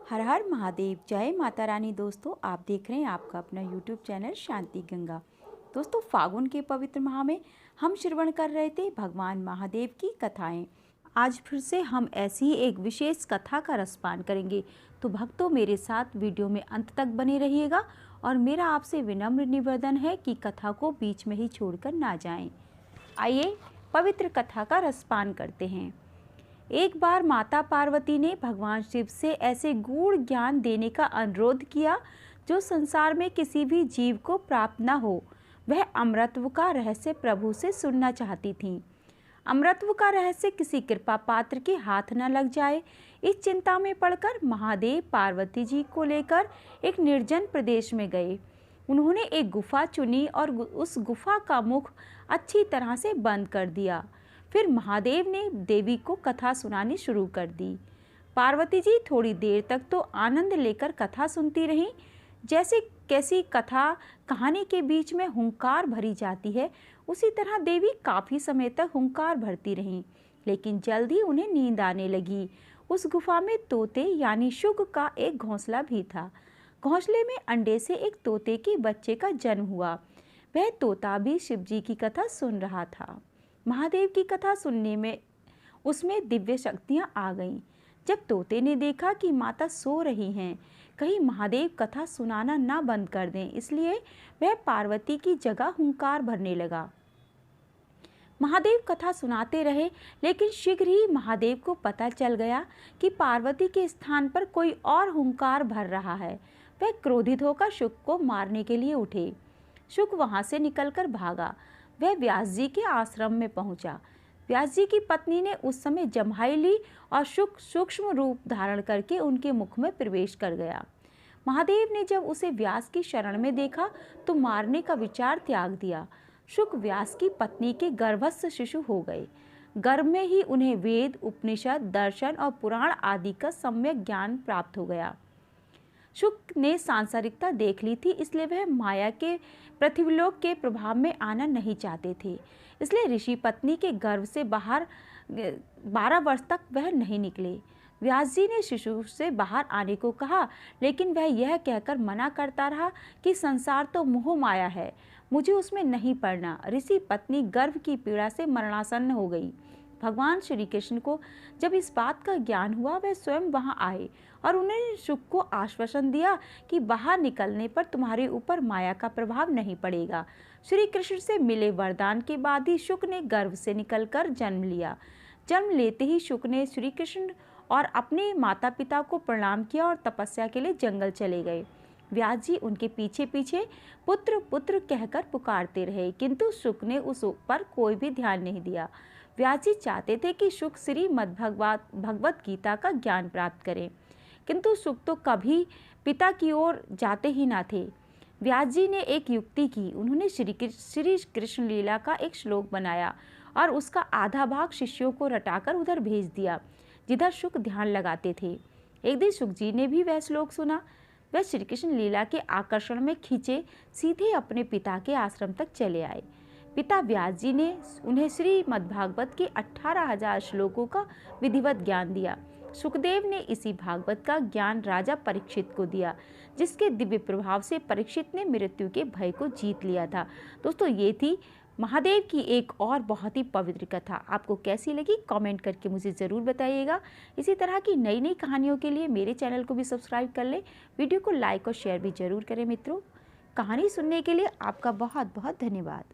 हर हर महादेव, जय माता रानी। दोस्तों, आप देख रहे हैं आपका अपना यूट्यूब चैनल शांति गंगा। दोस्तों, फागुन के पवित्र माह में हम श्रवण कर रहे थे भगवान महादेव की कथाएं। आज फिर से हम ऐसी ही एक विशेष कथा का रसपान करेंगे। तो भक्तों, मेरे साथ वीडियो में अंत तक बने रहिएगा और मेरा आपसे विनम्र निवेदन है कि कथा को बीच में ही छोड़कर ना जाएं। आइए पवित्र कथा का रसपान करते हैं। एक बार माता पार्वती ने भगवान शिव से ऐसे गूढ़ ज्ञान देने का अनुरोध किया जो संसार में किसी भी जीव को प्राप्त न हो। वह अमृतत्व का रहस्य प्रभु से सुनना चाहती थीं। अमृतत्व का रहस्य किसी कृपा पात्र के हाथ न लग जाए, इस चिंता में पड़कर महादेव पार्वती जी को लेकर एक निर्जन प्रदेश में गए। उन्होंने एक गुफा चुनी और उस गुफा का मुख अच्छी तरह से बंद कर दिया। फिर महादेव ने देवी को कथा सुनानी शुरू कर दी। पार्वती जी थोड़ी देर तक तो आनंद लेकर कथा सुनती रहीं। जैसे कैसी कथा कहानी के बीच में हुंकार भरी जाती है, उसी तरह देवी काफ़ी समय तक हुंकार भरती रहीं। लेकिन जल्दी उन्हें नींद आने लगी। उस गुफा में तोते यानी शुक का एक घोंसला भी था। घोंसले में अंडे से एक तोते के बच्चे का जन्म हुआ। वह तोता भी शिवजी की कथा सुन रहा था। महादेव की कथा सुनने में उसमें दिव्य शक्तियां आ गईं। जब तोते ने देखा कि माता सो रही हैं, कहीं महादेव कथा सुनाना ना बंद कर दें, इसलिए वह पार्वती की जगह हुंकार भरने लगा। महादेव कथा सुनाते रहे, लेकिन शीघ्र ही महादेव को पता चल गया कि पार्वती के स्थान पर कोई और हुंकार भर रहा है। वह क्रोधित होकर शुक को मारने के लिए उठे। शुक वहां से निकलकर भागा। वह व्यास जी के आश्रम में पहुंचा। व्यास जी की पत्नी ने उस समय जम्हाई ली और शुक सूक्ष्म रूप धारण करके उनके मुख में प्रवेश कर गया। महादेव ने जब उसे व्यास की शरण में देखा तो मारने का विचार त्याग दिया। शुक व्यास की पत्नी के गर्भस्थ शिशु हो गए। गर्भ में ही उन्हें वेद, उपनिषद, दर्शन और पुराण आदि का सम्यक ज्ञान प्राप्त हो गया। शुक ने सांसारिकता देख ली थी, इसलिए वह माया के पृथ्वीलोक के प्रभाव में आना नहीं चाहते थे। इसलिए ऋषि पत्नी के गर्भ से बाहर 12 वर्ष तक वह नहीं निकले। व्यास जी ने शिशु से बाहर आने को कहा, लेकिन वह यह कहकर मना करता रहा कि संसार तो मोह माया है, मुझे उसमें नहीं पड़ना। ऋषि पत्नी गर्भ की पीड़ा से मरणासन्न हो गई। भगवान श्री कृष्ण को जब इस बात का ज्ञान हुआ, वह स्वयं वहां आए और उन्हें शुक को आश्वासन दिया कि बाहर निकलने पर तुम्हारे ऊपर माया का प्रभाव नहीं पड़ेगा। श्री कृष्ण से मिले वरदान के बाद ही शुक ने गर्भ से निकलकर जन्म लिया। जन्म लेते ही शुक ने श्री कृष्ण और अपने माता पिता को प्रणाम किया और तपस्या के लिए जंगल चले गए। व्यास जी उनके पीछे पीछे पुत्र पुत्र कहकर पुकारते रहे, किंतु शुक ने उस पर कोई भी ध्यान नहीं दिया। व्यास जी चाहते थे कि शुक श्रीमद् भगवत गीता का ज्ञान प्राप्त करें, किंतु शुक तो कभी पिता की ओर जाते ही ना थे। व्यास जी ने एक युक्ति की। उन्होंने श्री कृष्ण लीला का एक श्लोक बनाया और उसका आधा भाग शिष्यों को रटाकर उधर भेज दिया जिधर शुक ध्यान लगाते थे। एक दिन शुक जी ने भी वह श्लोक सुना। वह श्री कृष्ण लीला के आकर्षण में खींचे सीधे अपने पिता के आश्रम तक चले आए। पिता व्यास जी ने उन्हें श्रीमद्भागवत के 18,000 श्लोकों का विधिवत ज्ञान दिया। सुखदेव ने इसी भागवत का ज्ञान राजा परीक्षित को दिया, जिसके दिव्य प्रभाव से परीक्षित ने मृत्यु के भय को जीत लिया था। दोस्तों, ये थी महादेव की एक और बहुत ही पवित्र कथा। आपको कैसी लगी कमेंट करके मुझे ज़रूर बताइएगा। इसी तरह की नई नई कहानियों के लिए मेरे चैनल को भी सब्सक्राइब कर लें। वीडियो को लाइक और शेयर भी ज़रूर करें। मित्रों, कहानी सुनने के लिए आपका बहुत बहुत धन्यवाद।